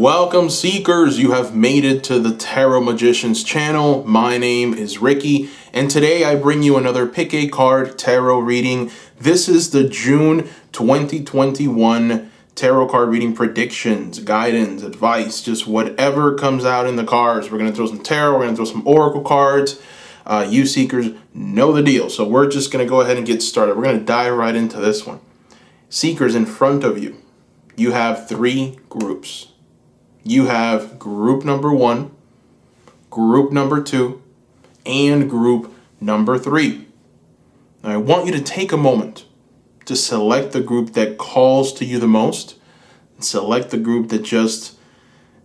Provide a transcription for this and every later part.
Welcome, Seekers. You have made it to the Tarot Magicians channel. My name is Ricky, and today I bring you another Pick a Card Tarot reading. This is the June 2021 Tarot card reading predictions, guidance, advice, just whatever comes out in the cards. We're going to throw some tarot, we're going to throw some oracle cards. You Seekers know the deal. So we're just going to go ahead and get started. We're going to dive right into this one. Seekers, in front of you, you have three groups. You have group number 1, group number 2, and group number 3. Now, I want you to take a moment to select the group that calls to you the most, and select the group that just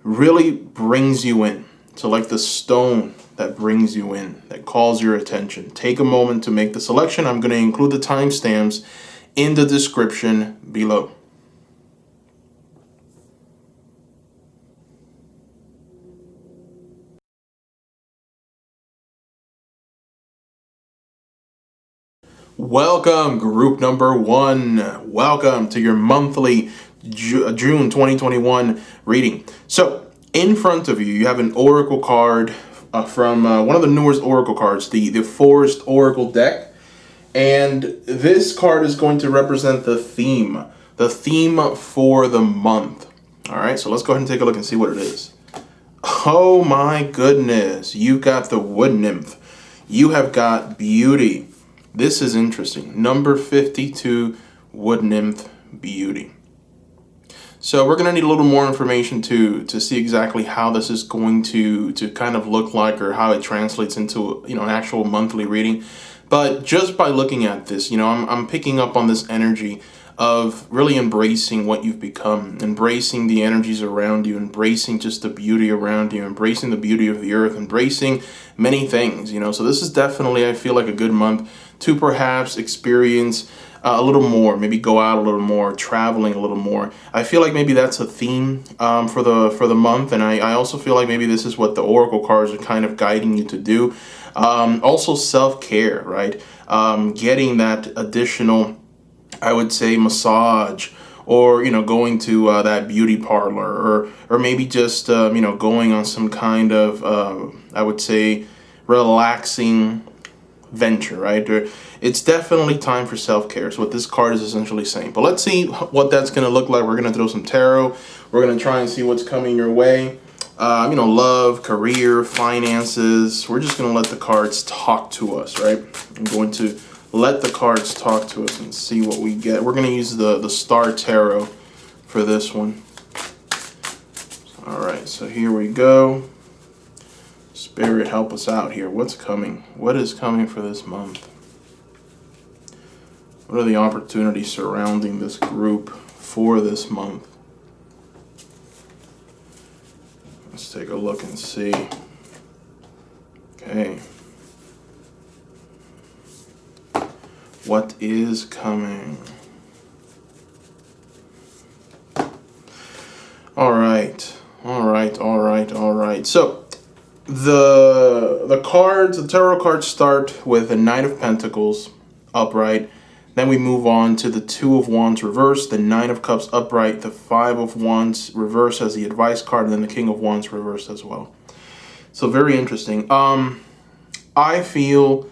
really brings you in. Select the stone that brings you in, that calls your attention. Take a moment to make the selection. I'm going to include the timestamps in the description below. Welcome, group number 1. Welcome to your monthly June 2021 reading. So, in front of you, you have an oracle card from one of the newest oracle cards, the Forest Oracle deck. And this card is going to represent the theme for the month. All right, so let's go ahead and take a look and see what it is. Oh my goodness, you've got the Wood Nymph. You have got Beauty. This is interesting. Number 52, Wood Nymph, Beauty. So we're going to need a little more information to see exactly how this is going to kind of look like, or how it translates into an actual monthly reading. But just by looking at this, I'm picking up on this energy of really embracing what you've become, embracing the energies around you, embracing just the beauty around you, embracing the beauty of the earth, embracing many things, So this is definitely, I feel like, a good month to perhaps experience a little more, maybe go out a little more, traveling a little more. I feel like maybe that's a theme for the month, and I also feel like maybe this is what the oracle cards are kind of guiding you to do. Also self-care, right? Getting that additional, I would say, massage, or going to that beauty parlor, or maybe just going on some kind of I would say relaxing venture, right? It's definitely time for self-care. So what this card is essentially saying. But let's see what that's going to look like. We're going to throw some tarot. We're going to try and see what's coming your way. Love, career, finances. We're just going to let the cards talk to us, right? I'm going to let the cards talk to us and see what we get. We're going to use the Star Tarot for this one. All right, so here we go. Spirit, help us out here. What's coming? What is coming for this month? What are the opportunities surrounding this group for this month? Let's take a look and see. Okay. What is coming? All right. So the cards, the tarot cards start with the Knight of Pentacles upright. Then we move on to the 2 of Wands reversed, the 9 of Cups upright, the 5 of Wands reversed as the advice card, and then the King of Wands reversed as well. So very interesting. I feel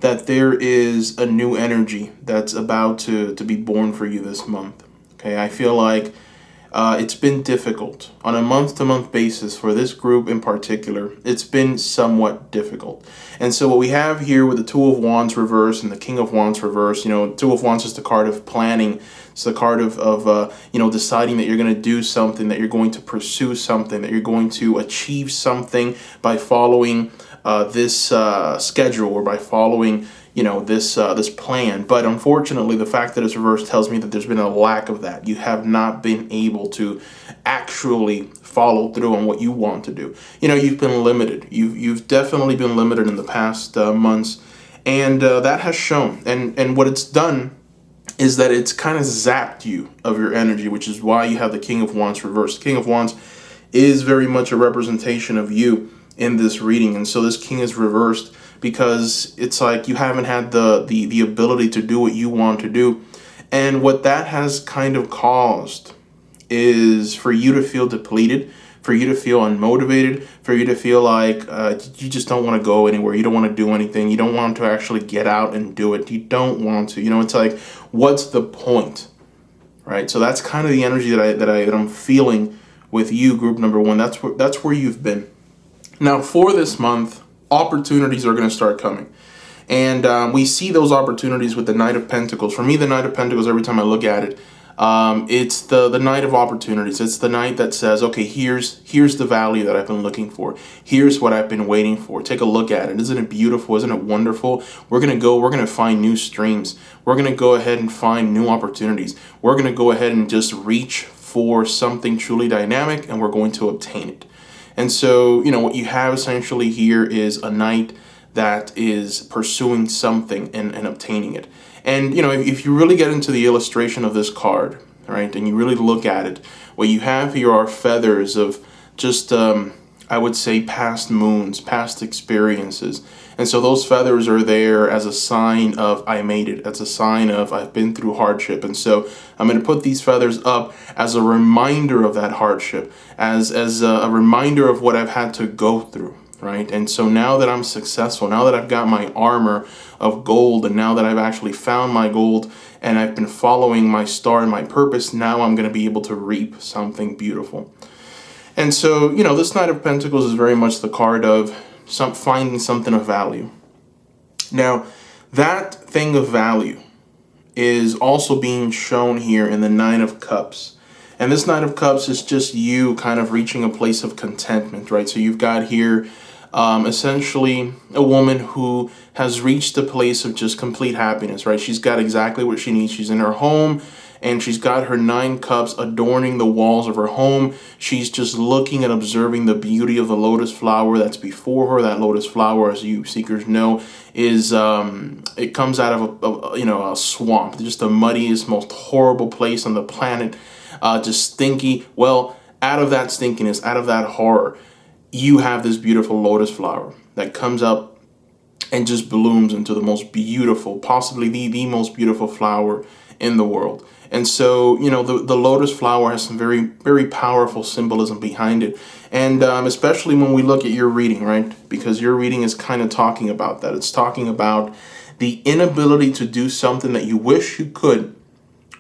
that there is a new energy that's about to be born for you this month. Okay, I feel like it's been difficult on a month-to-month basis for this group in particular. It's been somewhat difficult. And so what we have here with the 2 of Wands reverse and the King of Wands reverse, 2 of Wands is the card of planning. It's the card of deciding that you're going to do something, that you're going to pursue something, that you're going to achieve something by following this schedule, or by following this plan. But unfortunately, the fact that it's reversed tells me that there's been a lack of that. You have not been able to actually follow through on what you want to do. You've been limited. You've definitely been limited in the past months, and that has shown. And what it's done is that it's kind of zapped you of your energy, which is why you have the King of Wands reversed. King of Wands is very much a representation of you in this reading, and so this King is reversed because it's like you haven't had the ability to do what you want to do. And what that has kind of caused is for you to feel depleted, for you to feel unmotivated, for you to feel like you just don't want to go anywhere. You don't want to do anything. You don't want to actually get out and do it. You don't want to. It's like, what's the point, right? So that's kind of the energy that I'm feeling with you, group number one. That's where you've been. Now, for this month, opportunities are going to start coming. And we see those opportunities with the Knight of Pentacles. For me, the Knight of Pentacles, every time I look at it, it's the Knight of Opportunities. It's the Knight that says, okay, here's the value that I've been looking for. Here's what I've been waiting for. Take a look at it. Isn't it beautiful? Isn't it wonderful? We're going to find new streams. We're going to go ahead and find new opportunities. We're going to go ahead and just reach for something truly dynamic, and we're going to obtain it. And so, what you have essentially here is a Knight that is pursuing something and obtaining it. And, if you really get into the illustration of this card, right, and you really look at it, what you have here are feathers of just, I would say, past moons, past experiences. And so those feathers are there as a sign of I made it, as a sign of I've been through hardship. And so I'm going to put these feathers up as a reminder of that hardship, as a reminder of what I've had to go through. Right? And so now that I'm successful, now that I've got my armor of gold, and now that I've actually found my gold and I've been following my star and my purpose, now I'm going to be able to reap something beautiful. And so, this Knight of Pentacles is very much the card of finding something of value. Now, that thing of value is also being shown here in the Nine of Cups. And this Knight of Cups is just you kind of reaching a place of contentment, right? So you've got here essentially a woman who has reached a place of just complete happiness, right? She's got exactly what she needs. She's in her home, and she's got her 9 cups adorning the walls of her home. She's just looking and observing the beauty of the lotus flower that's before her. That lotus flower, as you seekers know, is it comes out of a swamp, just the muddiest, most horrible place on the planet, just stinky. Well, out of that stinkiness, out of that horror, you have this beautiful lotus flower that comes up and just blooms into the most beautiful, possibly the most beautiful flower in the world. And so, the lotus flower has some very, very powerful symbolism behind it. And especially when we look at your reading, right? Because your reading is kind of talking about that. It's talking about the inability to do something that you wish you could,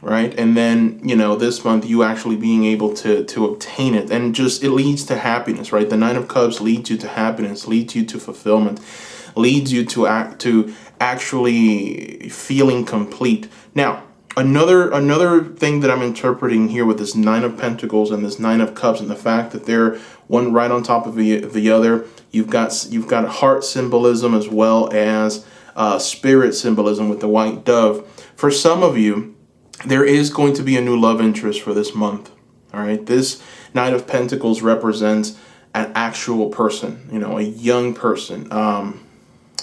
right? And then, this month you actually being able to obtain it, and just it leads to happiness, right? The Nine of Cups leads you to happiness, leads you to fulfillment, leads you to actually feeling complete. Now, another thing that I'm interpreting here with this Nine of Pentacles and this Nine of Cups, and the fact that they're one right on top of the other, you've got heart symbolism as well as spirit symbolism with the white dove. For some of you, there is going to be a new love interest for this month. All right, this Knight of Pentacles represents an actual person, a young person.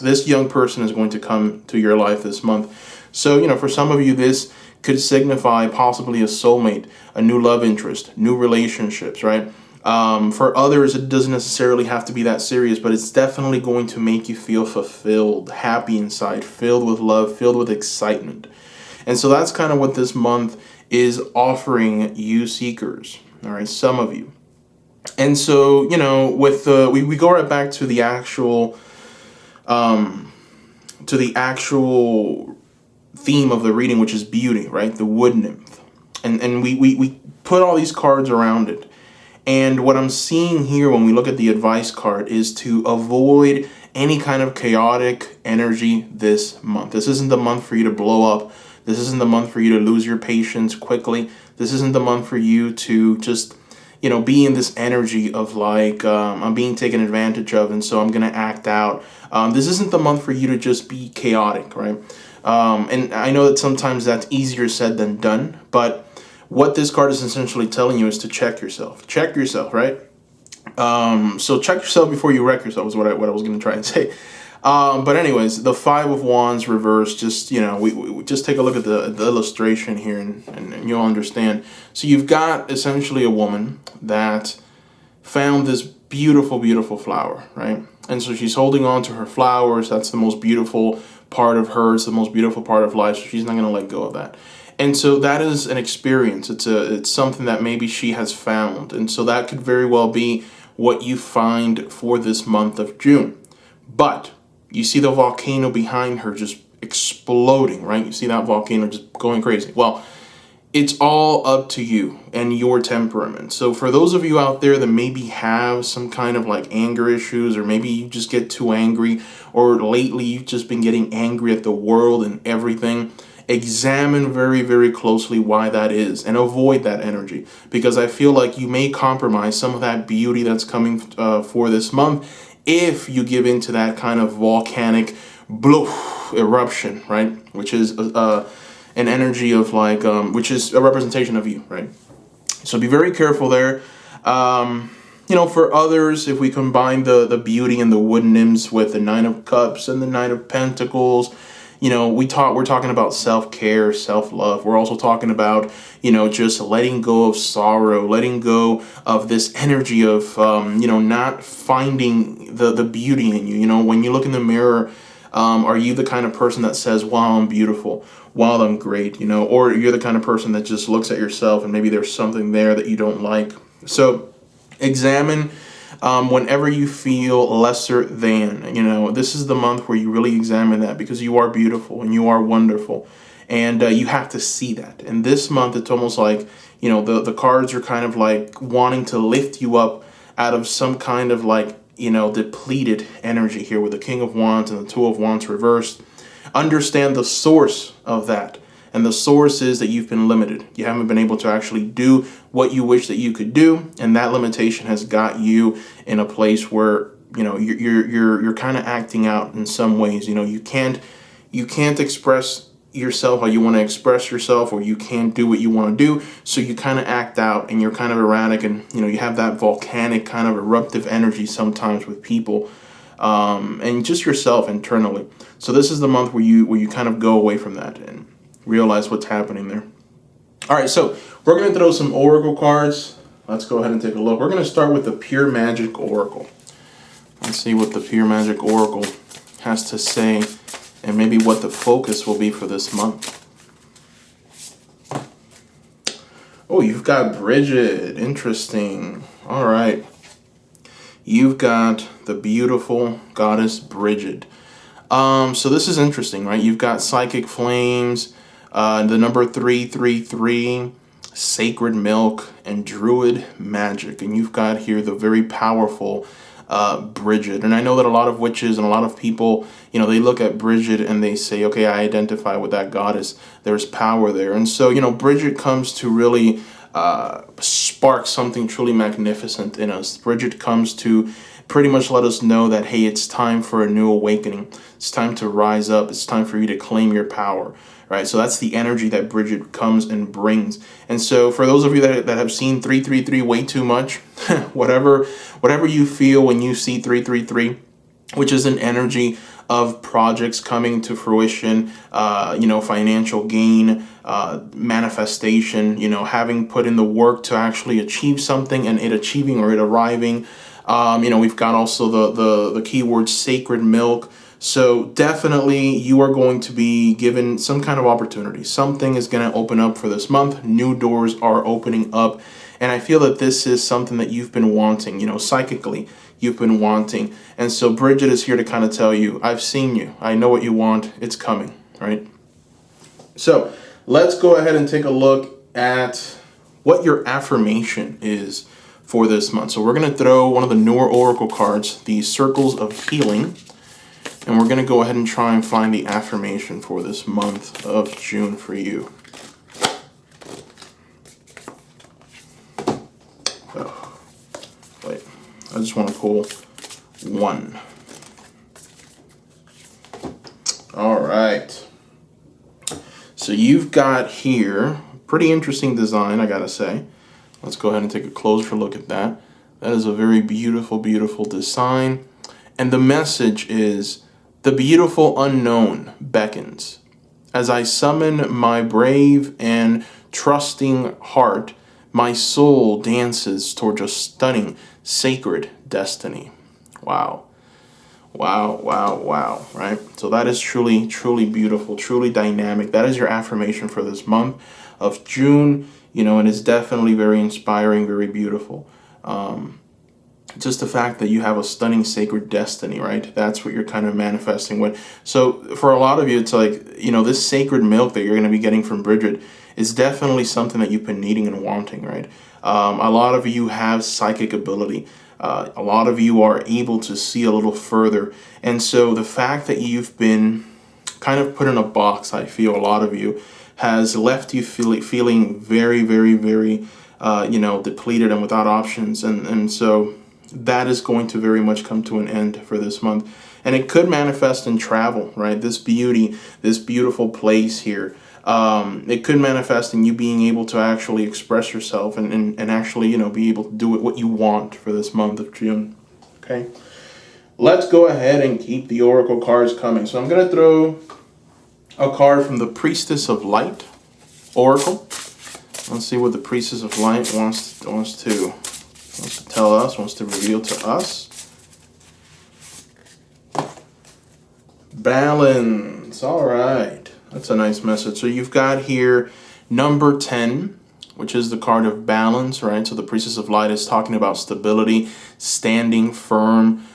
This young person is going to come to your life this month. So, for some of you, this could signify possibly a soulmate, a new love interest, new relationships, right? For others, it doesn't necessarily have to be that serious, but it's definitely going to make you feel fulfilled, happy inside, filled with love, filled with excitement. And so that's kind of what this month is offering you seekers, all right, some of you. And so, with we go right back to the actual theme of the reading, which is beauty, right? The wood nymph. And we put all these cards around it. And what I'm seeing here when we look at the advice card is to avoid any kind of chaotic energy this month. This isn't the month for you to blow up. This isn't the month for you to lose your patience quickly. This isn't the month for you to just, be in this energy of like, I'm being taken advantage of, and so I'm going to act out. This isn't the month for you to just be chaotic, right? And I know that sometimes that's easier said than done, but what this card is essentially telling you is to check yourself. Check yourself, right? So check yourself before you wreck yourself is what I was going to try and say. But anyways, the Five of Wands reversed, just, we just take a look at the illustration here and you'll understand. So you've got essentially a woman that found this beautiful, beautiful flower, right? And so she's holding on to her flowers. That's the most beautiful part of her. It's the most beautiful part of life. So she's not going to let go of that. And so that is an experience. It's something that maybe she has found. And so that could very well be what you find for this month of June. But you see the volcano behind her just exploding, right? You see that volcano just going crazy. Well, it's all up to you and your temperament. So for those of you out there that maybe have some kind of like anger issues, or maybe you just get too angry, or lately you've just been getting angry at the world and everything, examine very, very closely why that is and avoid that energy, because I feel like you may compromise some of that beauty that's coming for this month if you give into that kind of volcanic eruption, right? Which is an energy of like, which is a representation of you, right? So be very careful there. For others, if we combine the beauty and the wood nymphs with the Nine of Cups and the Knight of Pentacles, we're talking about self-care, self-love. We're also talking about, just letting go of sorrow, letting go of this energy of, not finding the beauty in you. When you look in the mirror, are you the kind of person that says, wow, I'm beautiful, wow, I'm great, or you're the kind of person that just looks at yourself and maybe there's something there that you don't like. So examine whenever you feel lesser than, this is the month where you really examine that, because you are beautiful and you are wonderful, and you have to see that. And this month, it's almost like, the cards are kind of like wanting to lift you up out of some kind of like, depleted energy here with the King of Wands and the Two of Wands reversed. Understand the source of that. And the source is that you've been limited. You haven't been able to actually do what you wish that you could do, and that limitation has got you in a place where you're kind of acting out in some ways. You can't express yourself how you want to express yourself, or you can't do what you want to do. So you kind of act out, and you're kind of erratic, and you have that volcanic kind of eruptive energy sometimes with people, and just yourself internally. So this is the month where you kind of go away from that and realize what's happening there. All right, so we're going to throw some oracle cards. Let's go ahead and take a look. We're going to start with the Pure Magic Oracle. Let's see what the Pure Magic Oracle has to say, and maybe what the focus will be for this month. Oh, you've got Bridget. Interesting. All right. You've got the beautiful goddess Bridget. So this is interesting, right? You've got Psychic Flames, the number 333, Sacred Milk, and Druid Magic. And you've got here the very powerful Bridget. And I know that a lot of witches and a lot of people, they look at Bridget and they say, okay, I identify with that goddess. There's power there. And so, Bridget comes to really spark something truly magnificent in us. Bridget comes to pretty much let us know that, hey, it's time for a new awakening. It's time to rise up. It's time for you to claim your power, right? So that's the energy that Bridget comes and brings. And so for those of you that have seen 333 way too much, whatever you feel when you see 333, which is an energy of projects coming to fruition, financial gain, manifestation, having put in the work to actually achieve something and it achieving or it arriving. We've got also the keyword sacred milk. So definitely you are going to be given some kind of opportunity. Something is going to open up for this month. New doors are opening up. And I feel that this is something that you've been wanting, psychically you've been wanting. And so Bridget is here to kind of tell you, I've seen you. I know what you want. It's coming, right? So let's go ahead and take a look at what your affirmation is for this month. So we're going to throw one of the newer oracle cards, the Circles of Healing, and we're going to go ahead and try and find the affirmation for this month of June for you. Oh, wait, I just want to pull one. All right. So you've got here, pretty interesting design, I gotta say. Let's go ahead and take a closer look at that. That is a very beautiful, beautiful design. And the message is, the beautiful unknown beckons. As I summon my brave and trusting heart, my soul dances towards a stunning, sacred destiny. Wow. Wow, wow, wow, right? So that is truly, truly beautiful, truly dynamic. That is your affirmation for this month of June, and it's definitely very inspiring, very beautiful. Just the fact that you have a stunning sacred destiny, right? That's what you're kind of manifesting with. So for a lot of you, it's like, this sacred milk that you're going to be getting from Bridget is definitely something that you've been needing and wanting, right? A lot of you have psychic ability. A lot of you are able to see a little further. And so the fact that you've been kind of put in a box, I feel a lot of you, has left you feeling very, very, very, depleted and without options. And so that is going to very much come to an end for this month. And it could manifest in travel, right? This beauty, this beautiful place here. It could manifest in you being able to actually express yourself and actually, be able to do what you want for this month of June. Okay. Let's go ahead and keep the oracle cards coming. So I'm going to throw a card from the Priestess of Light oracle. Let's see what the Priestess of Light wants to tell us, wants to reveal to us. Balance. All right. That's a nice message. So you've got here number 10, which is the card of balance, right? So the Priestess of Light is talking about stability, standing firm,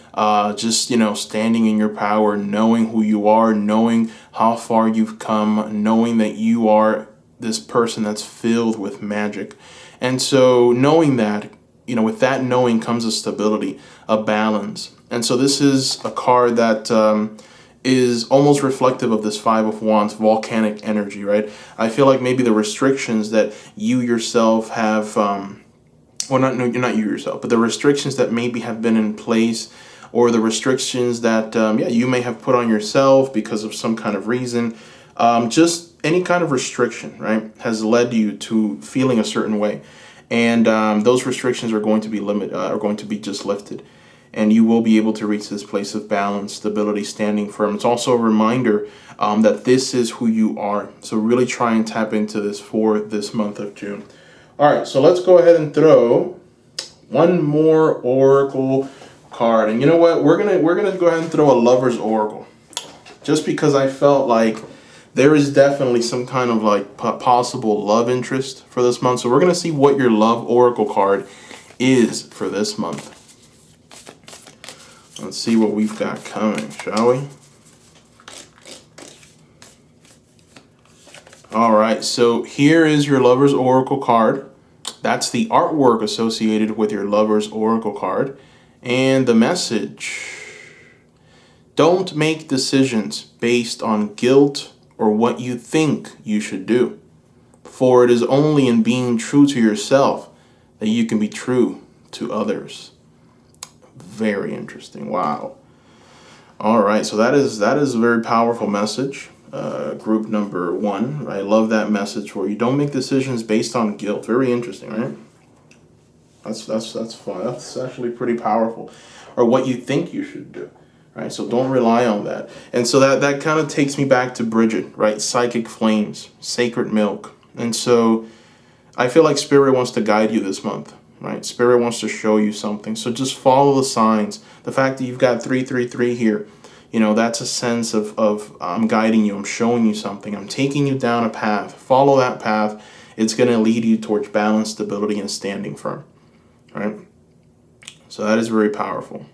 just, standing in your power, knowing who you are, knowing how far you've come, knowing that you are this person that's filled with magic. And so knowing that, with that knowing comes a stability, a balance. And so this is a card that is almost reflective of this Five of Wands, volcanic energy, right? I feel like maybe the restrictions that you yourself have, not you yourself, but the restrictions that maybe have been in place, or the restrictions that, you may have put on yourself because of some kind of reason, just any kind of restriction, right, has led you to feeling a certain way. And those restrictions are going to be just lifted. And you will be able to reach this place of balance, stability, standing firm. It's also a reminder that this is who you are. So really try and tap into this for this month of June. All right, so let's go ahead and throw one more oracle card. And you know what? We're gonna go ahead and throw a Lover's Oracle, just because I felt like there is definitely some kind of like possible love interest for this month. So we're gonna see what your love oracle card is for this month. Let's see what we've got coming, shall we? All right, so here is your Lover's Oracle card. That's the artwork associated with your Lover's Oracle card. And the message: don't make decisions based on guilt or what you think you should do. For it is only in being true to yourself that you can be true to others. Very interesting. Wow. All right, so that is a very powerful message. Group number 1. I love that message where you don't make decisions based on guilt. Very interesting, right? That's fun. That's actually pretty powerful. Or what you think you should do, right? So don't rely on that. And so that kind of takes me back to Bridget, right? Psychic flames, sacred milk. And so I feel like Spirit wants to guide you this month. Right? Spirit wants to show you something. So just follow the signs. The fact that you've got 333 here, that's a sense of I'm guiding you. I'm showing you something. I'm taking you down a path. Follow that path. It's going to lead you towards balance, stability, and standing firm. Right? So that is very powerful.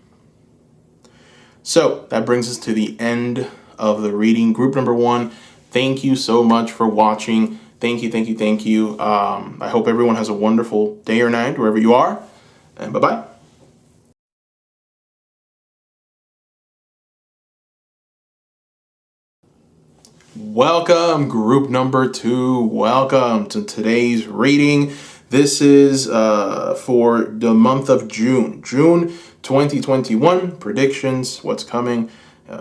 So that brings us to the end of the reading. Group number 1, thank you so much for watching. Thank you, thank you, thank you. I hope everyone has a wonderful day or night, wherever you are. And bye-bye. Welcome, group number 2. Welcome to today's reading. This is for the month of June. June 2021. Predictions, what's coming,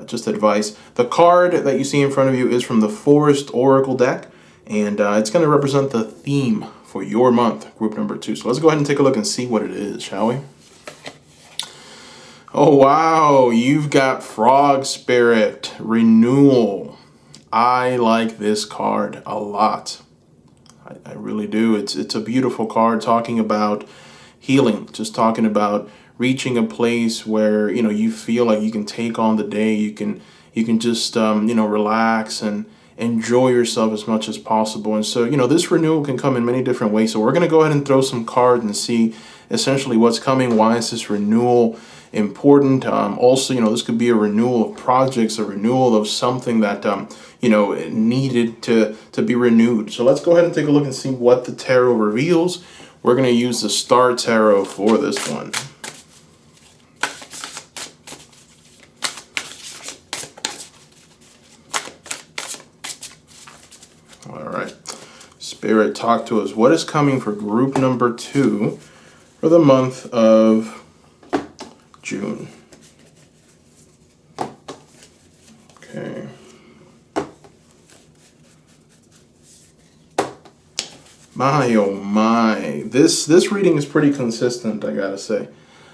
just advice. The card that you see in front of you is from the Forest Oracle deck. And it's going to represent the theme for your month, group number 2. So let's go ahead and take a look and see what it is, shall we? Oh, wow. You've got Frog Spirit, Renewal. I like this card a lot. I really do. It's a beautiful card talking about healing, just talking about reaching a place where, you feel like you can take on the day. You can just, relax and enjoy yourself as much as possible. And so, this renewal can come in many different ways. So we're going to go ahead and throw some cards and see essentially what's coming. Why is this renewal important? Also, this could be a renewal of projects, a renewal of something that, needed to be renewed. So let's go ahead and take a look and see what the tarot reveals. We're going to use the Star Tarot for this one. All right. Spirit, talk to us. What is coming for group number 2 for the month of June? Okay. My, oh my. This reading is pretty consistent, I gotta say.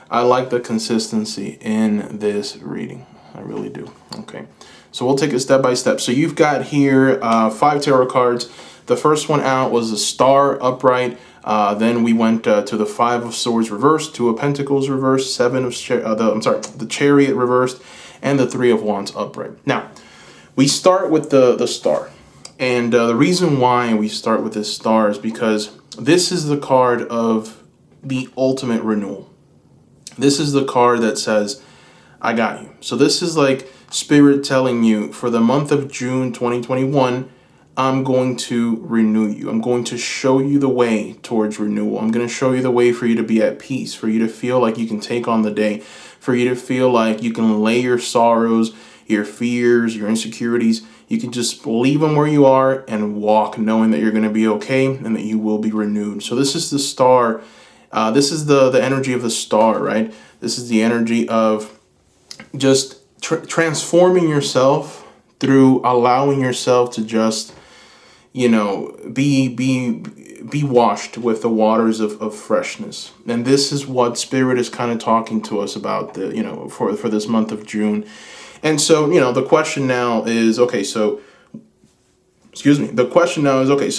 I like the consistency in this reading. I really do. Okay. So we'll take it step by step. So you've got here 5 tarot cards. The first one out was the Star upright. Then we went to the 5 of Swords reversed, 2 of Pentacles reversed, the Chariot reversed, and the 3 of Wands upright. Now, we start with the Star. And the reason why we start with this Star is because this is the card of the ultimate renewal. This is the card that says, I got you. So this is like Spirit telling you, for the month of June 2021, I'm going to renew you. I'm going to show you the way towards renewal. I'm going to show you the way for you to be at peace, for you to feel like you can take on the day, for you to feel like you can lay your sorrows, your fears, your insecurities. You can just leave them where you are and walk knowing that you're going to be okay and that you will be renewed. So this is the Star. This is the energy of the Star, right? This is the energy of just transforming yourself through allowing yourself to just, be washed with the waters of freshness. And this is what Spirit is kind of talking to us about for this month of June. And so, the question now is, so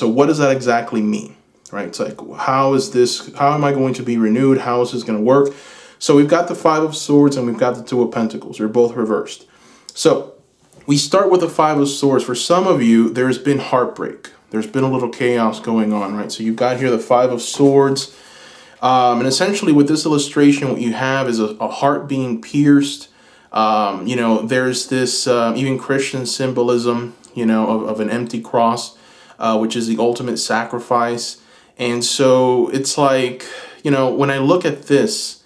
what does that exactly mean, right? It's like, how am I going to be renewed? How is this going to work? So we've got the 5 of Swords and we've got the 2 of Pentacles. They're both reversed. So we start with the 5 of Swords. For some of you, there's been heartbreak. There's been a little chaos going on, right? So you've got here the 5 of Swords. And essentially with this illustration, what you have is a heart being pierced. There's this even Christian symbolism, of an empty cross, which is the ultimate sacrifice. And so it's like, when I look at this,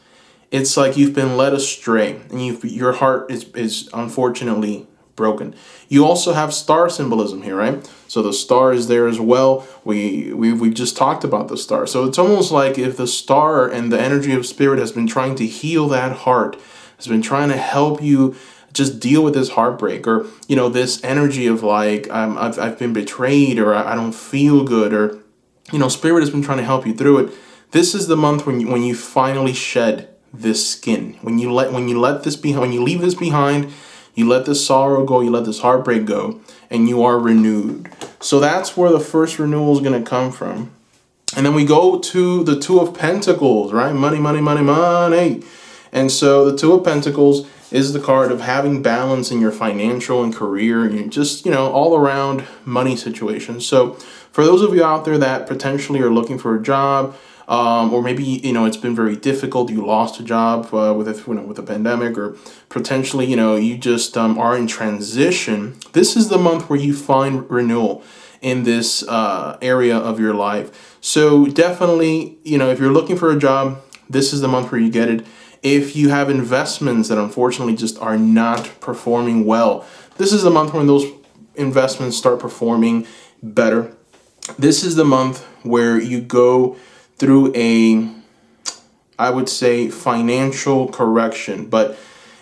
it's like you've been led astray and your heart is unfortunately broken. You also have star symbolism here, right? So the star is there as well. We just talked about the star. So it's almost like if the star and the energy of Spirit has been trying to heal that heart, has been trying to help you just deal with this heartbreak, or this energy of like I've been betrayed, or I don't feel good, or Spirit has been trying to help you through it. This is the month when you finally shed this skin, when you let this behind, when you leave this behind, you let this sorrow go, you let this heartbreak go, and you are renewed. So that's where the first renewal is going to come from. And then we go to the 2 of Pentacles, right? Money, money, money, money. And so the 2 of Pentacles is the card of having balance in your financial and career and just, all around money situations. So for those of you out there that potentially are looking for a job, or maybe, it's been very difficult, you lost a job with a pandemic, or potentially, you just are in transition, this is the month where you find renewal in this area of your life. So definitely, if you're looking for a job, this is the month where you get it. If you have investments that unfortunately just are not performing well, this is the month when those investments start performing better. This is the month where you go through I would say, financial correction, but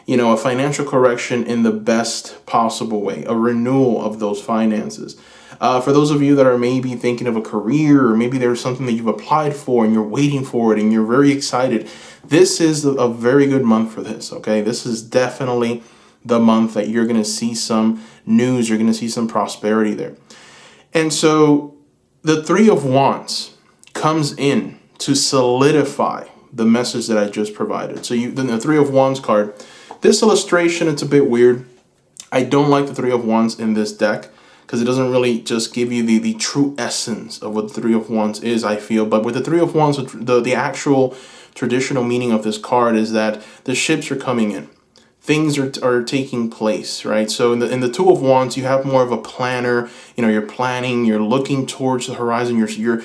a financial correction in the best possible way, a renewal of those finances. For those of you that are maybe thinking of a career, or maybe there's something that you've applied for and you're waiting for it and you're very excited, this is a very good month for this, okay? This is definitely the month that you're going to see some news, you're going to see some prosperity there. And so the 3 of Wands comes in to solidify the message that I just provided. So then the Three of Wands card, this illustration, it's a bit weird. I don't like the Three of Wands in this deck because it doesn't really just give you the true essence of what the Three of Wands is, I feel. But with the Three of Wands, the actual traditional meaning of this card is that the ships are coming in. Things are taking place, right? So in the Two of Wands, you have more of a planner. You're planning, you're looking towards the horizon. You're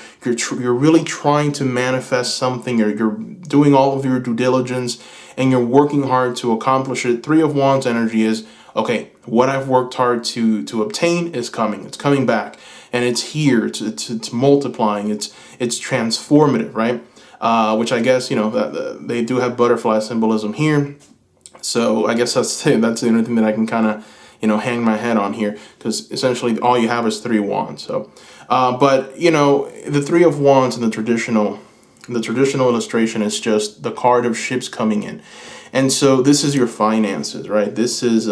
really trying to manifest something. You're doing all of your due diligence, and you're working hard to accomplish it. Three of Wands energy is, okay, what I've worked hard to obtain is coming. It's coming back, and it's here. It's multiplying. It's transformative, right? Which I guess that they do have butterfly symbolism here. So I guess that's the only thing that I can kind of, hang my head on here, because essentially all you have is three wands. So, but the Three of Wands in the traditional illustration is just the card of ships coming in, and so this is your finances, right? This is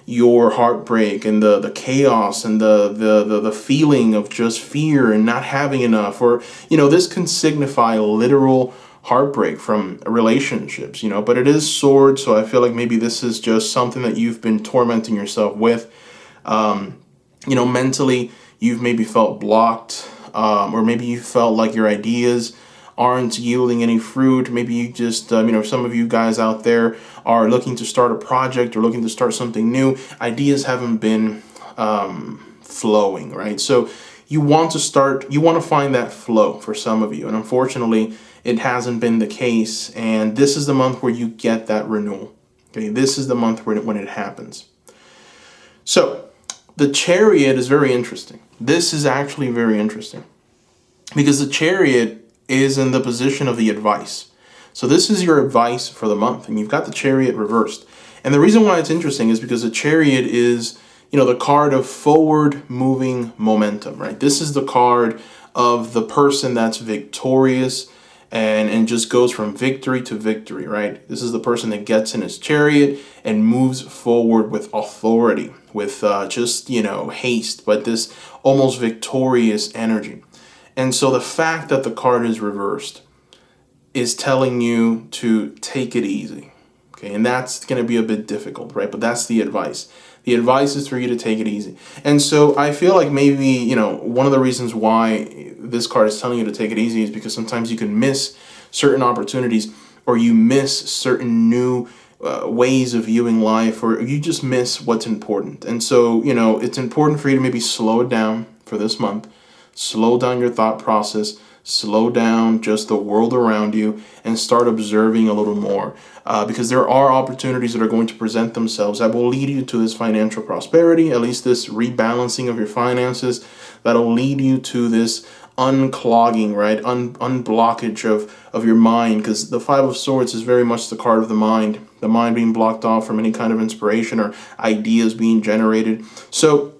your heartbreak and the chaos and the feeling of just fear and not having enough, or this can signify literal heartbreak from relationships, but it is swords, so I feel like maybe this is just something that you've been tormenting yourself with. Mentally you've maybe felt blocked, or maybe you felt like your ideas aren't yielding any fruit. Maybe you just, some of you guys out there are looking to start a project or looking to start something new. Ideas haven't been flowing, right? So you want to find that flow for some of you, and unfortunately it hasn't been the case, and this is the month where you get that renewal. Okay, this is the month when it happens. So the Chariot is very interesting. This is actually very interesting because the Chariot is in the position of the advice. So this is your advice for the month, and you've got the Chariot reversed. And the reason why it's interesting is because the Chariot is, the card of forward moving momentum, right? This is the card of the person that's victorious and just goes from victory to victory, right? This is the person that gets in his chariot and moves forward with authority, with haste, but this almost victorious energy. And so the fact that the card is reversed is telling you to take it easy, okay? And that's going to be a bit difficult, right? But that's the advice. The advice is for you to take it easy. And so I feel like maybe, one of the reasons why this card is telling you to take it easy is because sometimes you can miss certain opportunities, or you miss certain new ways of viewing life, or you just miss what's important. And so, it's important for you to maybe slow it down for this month, slow down your thought process, slow down just the world around you, and start observing a little more, because there are opportunities that are going to present themselves that will lead you to this financial prosperity, at least this rebalancing of your finances, that'll lead you to this unclogging, right? Unblockage of your mind, because the Five of Swords is very much the card of the mind being blocked off from any kind of inspiration or ideas being generated. So,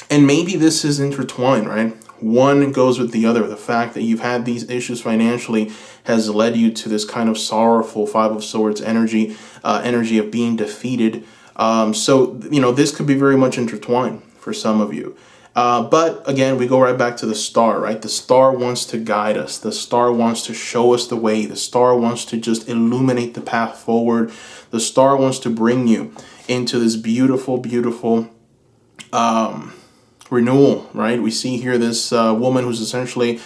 and maybe this is intertwined, right? One goes with the other. The fact that you've had these issues financially has led you to this kind of sorrowful Five of Swords energy of being defeated. So, this could be very much intertwined for some of you. But again, we go right back to the star, right? The star wants to guide us. The star wants to show us the way. The star wants to just illuminate the path forward. The star wants to bring you into this beautiful, beautiful renewal, right? We see here this woman who's essentially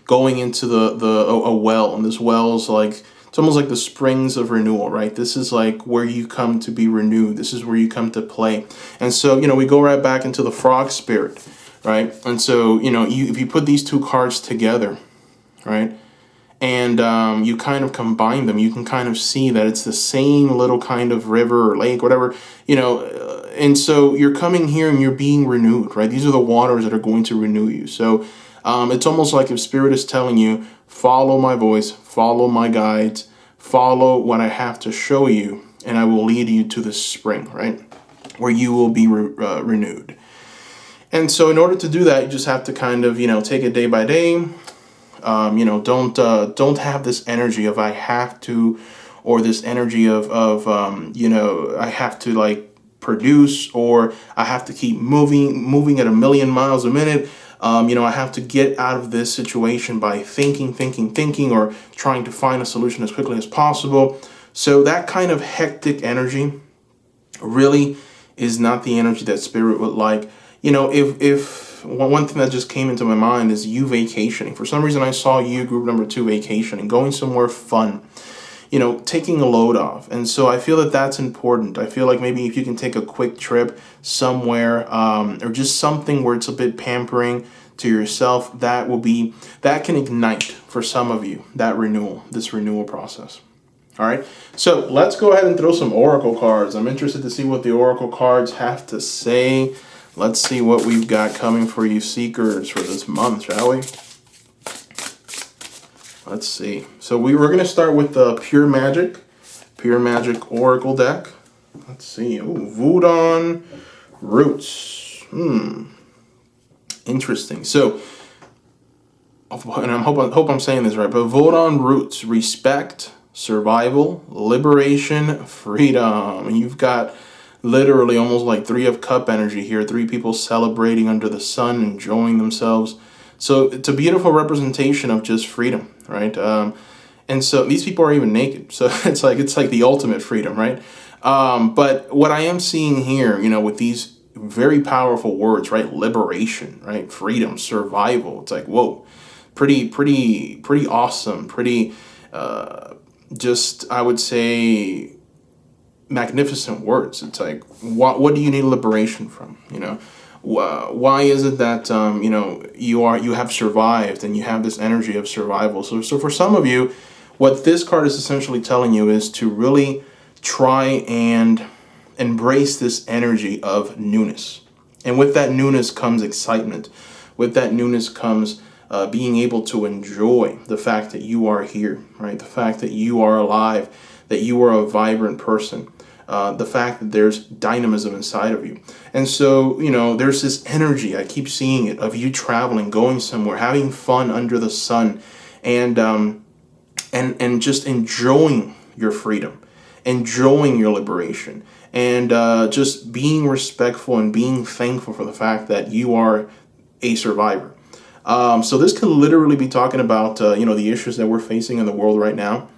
going into a well, and this well is like, it's almost like the springs of renewal, right? This is like where you come to be renewed. This is where you come to play. And so, we go right back into the frog spirit, right? And so, if you put these two cards together, right, and you kind of combine them, you can kind of see that it's the same little kind of river or lake, whatever, and so you're coming here and you're being renewed, right? These are the waters that are going to renew you. So it's almost like if Spirit is telling you, follow my voice, follow my guides, follow what I have to show you, and I will lead you to this spring, right, where you will be renewed. And so in order to do that, you just have to kind of, take it day by day. Don't have this energy of I have to, or this energy of I have to produce, or I have to keep moving at 1,000,000 miles a minute. I have to get out of this situation by thinking, or trying to find a solution as quickly as possible. So that kind of hectic energy really is not the energy that spirit would like. If one thing that just came into my mind is you vacationing. For some reason, I saw you, group number 2, vacationing, going somewhere fun, taking a load off. And so I feel that that's important. I feel like maybe if you can take a quick trip somewhere, or just something where it's a bit pampering to yourself, that can ignite for some of you this renewal process. All right, so let's go ahead and throw some oracle cards. I'm interested to see what the oracle cards have to say. Let's see what we've got coming for you seekers for this month, shall we? Let's see. So we're going to start with the Pure Magic Oracle deck. Let's see. Oh, Voodoo Roots. Interesting. So, and I hope I'm saying this right, but Voodoo Roots: respect, survival, liberation, freedom. And you've got literally almost like 3 of Cup energy here. 3 people celebrating under the sun, enjoying themselves. So it's a beautiful representation of just freedom, right? And so these people are even naked. So it's like the ultimate freedom, right? But what I am seeing here, with these very powerful words, right? Liberation, right? Freedom, survival. It's like, whoa, pretty awesome, pretty, I would say, magnificent words. It's like, what do you need liberation from? Why is it that you have survived and you have this energy of survival? So for some of you, what this card is essentially telling you is to really try and embrace this energy of newness. And with that newness comes excitement. With that newness comes being able to enjoy the fact that you are here, right? The fact that you are alive, that you are a vibrant person. The fact that there's dynamism inside of you. And so, there's this energy, I keep seeing it, of you traveling, going somewhere, having fun under the sun, and just enjoying your freedom, enjoying your liberation, and just being respectful and being thankful for the fact that you are a survivor. So this could literally be talking about, the issues that we're facing in the world right now.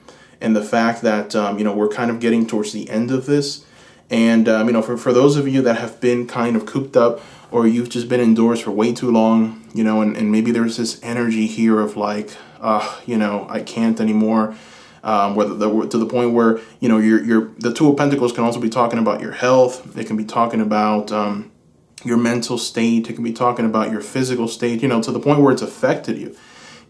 And the fact that, we're kind of getting towards the end of this. And, for those of you that have been kind of cooped up, or you've just been indoors for way too long, and maybe there's this energy here of like, I can't anymore. To the point where, the 2 of Pentacles can also be talking about your health. It can be talking about your mental state. It can be talking about your physical state, to the point where it's affected you.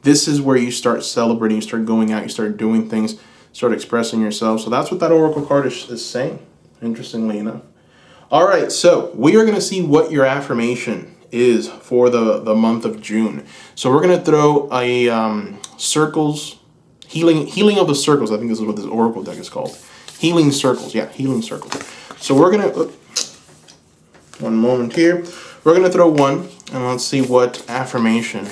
This is where you start celebrating, you start going out, you start doing things, start expressing yourself. So that's what that oracle card is saying, interestingly enough. All right, so we are going to see what your affirmation is for the month of June. So we're going to throw a circles, healing of the circles. I think this is what this oracle deck is called. Healing circles. Yeah, healing circles. So we're going to, one moment here. We're going to throw one, and let's see what affirmation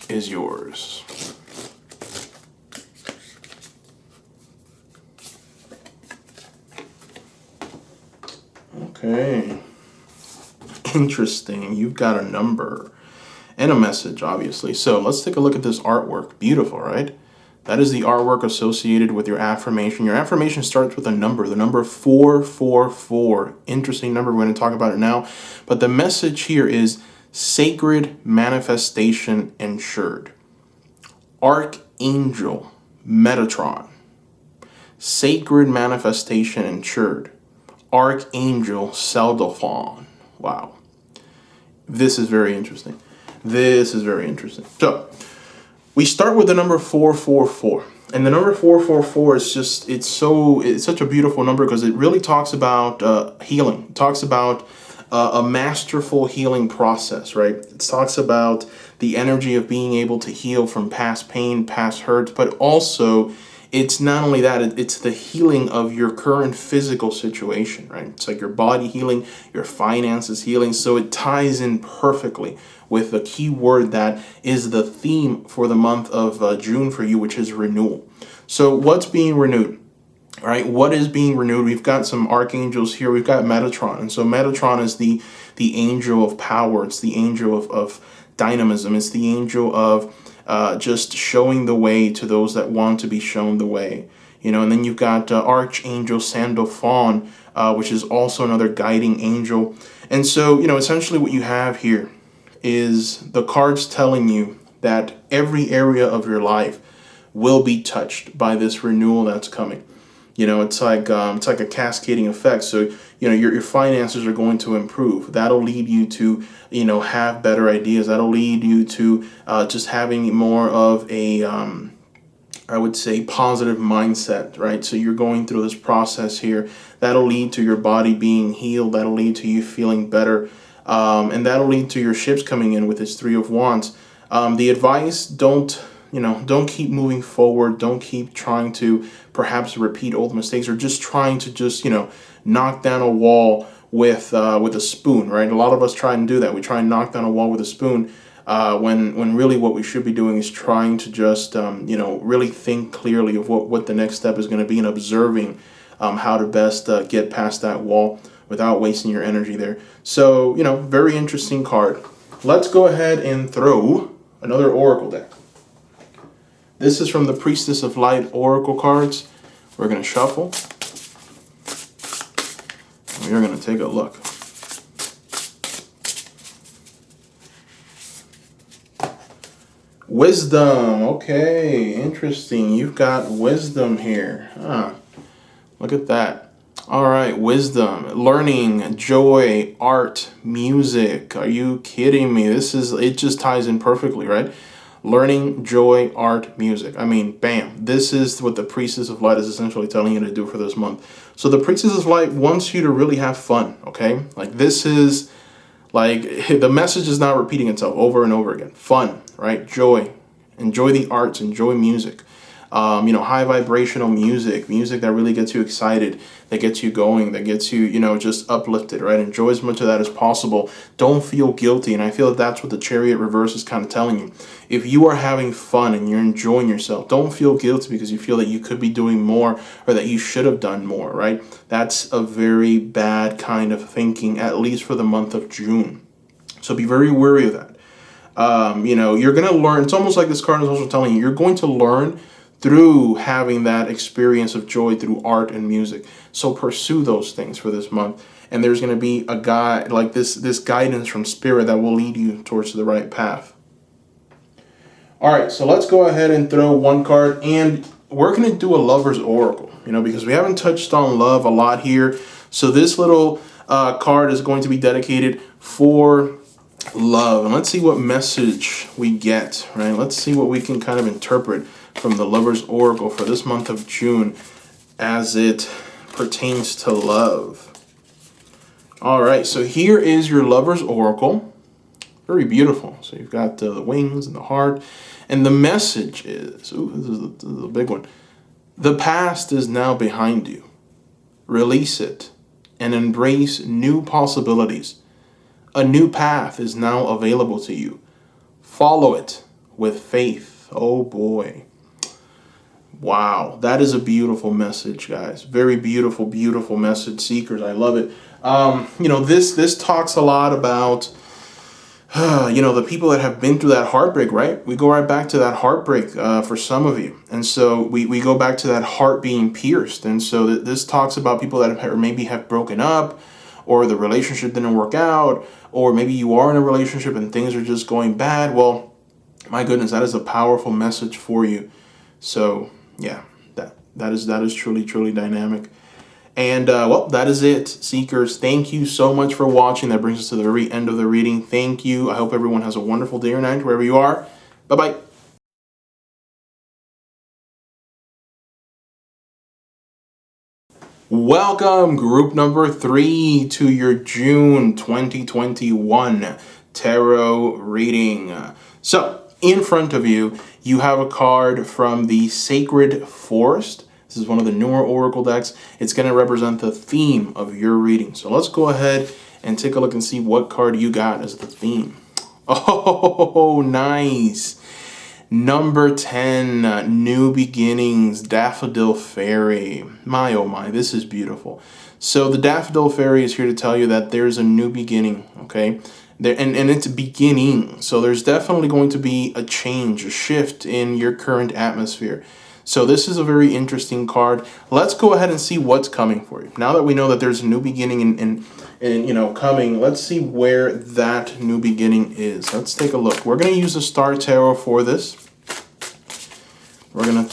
is yours. Okay. Interesting. You've got a number and a message, obviously. So let's take a look at this artwork. Beautiful, right? That is the artwork associated with your affirmation. Your affirmation starts with a number, the number 444. Interesting number. We're going to talk about it now. But the message here is sacred manifestation ensured. Archangel Metatron. Sacred manifestation ensured. Archangel Saldophon. Wow. This is very interesting. So, we start with the number 444. And the number 444 is just, it's such a beautiful number because it really talks about healing. It talks about a masterful healing process, right? It talks about the energy of being able to heal from past pain, past hurts, but also it's not only that, it's the healing of your current physical situation, right? It's like your body healing, your finances healing. So it ties in perfectly with the key word that is the theme for the month of June for you, which is renewal. So what's being renewed? All right, what is being renewed? We've got some archangels here. We've got Metatron. And so Metatron is the angel of power. It's the angel of dynamism. It's the angel of just showing the way to those that want to be shown the way. You know, and then you've got Archangel Sandalphon, which is also another guiding angel. And so, you know, essentially what you have here is the cards telling you that every area of your life will be touched by this renewal that's coming. You know, it's like a cascading effect. So, you know, your finances are going to improve. That'll lead you to, you know, have better ideas. That'll lead you to just having more of a, I would say, positive mindset, right? So you're going through this process here. That'll lead to your body being healed. That'll lead to you feeling better. And that'll lead to your ships coming in with this Three of Wands. The advice, don't keep moving forward. Don't keep trying to perhaps repeat old mistakes, or just trying to just, you know, knock down a wall with a spoon, right? A lot of us try and do that. We try and knock down a wall with a spoon, when really what we should be doing is trying to just, you know, really think clearly of what the next step is going to be, and observing how to best get past that wall without wasting your energy there. So, you know, very interesting card. Let's go ahead and throw another Oracle deck. This is from the Priestess of Light Oracle cards. We're going to shuffle. And we're going to take a look. Wisdom. Okay, interesting. You've got wisdom here. Look at that. All right, wisdom, learning, joy, art, music. Are you kidding me? It just ties in perfectly, right? Learning, joy, art, music. I mean, bam. This is what the Priestess of Light is essentially telling you to do for this month. So the Priestess of Light wants you to really have fun, okay? Like, this is, like, the message is not repeating itself over and over again. Fun, right? Joy. Enjoy the arts. Enjoy music. You know, high vibrational music that really gets you excited, that gets you going, that gets you, you know, just uplifted, right? Enjoy as much of that as possible. Don't feel guilty. And I feel that that's what the Chariot reverse is kind of telling you. If you are having fun and you're enjoying yourself, don't feel guilty because you feel that you could be doing more, or that you should have done more, right? That's a very bad kind of thinking, at least for the month of June. So be very wary of that. You know, you're going to learn. It's almost like this card is also telling you, you're going to learn through having that experience of joy through art and music. So pursue those things for this month. And there's going to be a guide, like this guidance from Spirit that will lead you towards the right path. All right, so let's go ahead and throw one card. And we're going to do a Lover's Oracle, you know, because we haven't touched on love a lot here. So this little card is going to be dedicated for love. And let's see what message we get, right? Let's see what we can kind of interpret from the Lover's Oracle for this month of June as it pertains to love. All right, so here is your Lover's Oracle. Very beautiful. So you've got the wings and the heart. And the message is, this is a big one. The past is now behind you. Release it and embrace new possibilities. A new path is now available to you. Follow it with faith. Oh boy. Wow, that is a beautiful message, guys. Very beautiful, beautiful message, seekers. I love it. You know, this talks a lot about, you know, the people that have been through that heartbreak, right? We go right back to that heartbreak for some of you. And so we go back to that heart being pierced. And so this talks about people that maybe have broken up, or the relationship didn't work out, or maybe you are in a relationship and things are just going bad. Well, my goodness, that is a powerful message for you. So yeah, that is truly, truly dynamic. And well, that is it, seekers. Thank you so much for watching. That brings us to the very end of the reading. Thank you. I hope everyone has a wonderful day or night wherever you are. Bye-bye. Welcome, group number 3, to your June 2021 tarot reading. So, in front of you, you have a card from the Sacred Forest. This is one of the newer Oracle decks. It's going to represent the theme of your reading. So let's go ahead and take a look and see what card you got as the theme. Oh, nice. Number 10, New Beginnings, Daffodil Fairy. My oh my, this is beautiful. So the Daffodil Fairy is here to tell you that there's a new beginning, okay? And it's beginning. So there's definitely going to be a change, a shift in your current atmosphere. So this is a very interesting card. Let's go ahead and see what's coming for you. Now that we know that there's a new beginning and coming, let's see where that new beginning is. Let's take a look. We're going to use the Star Tarot for this. We're going to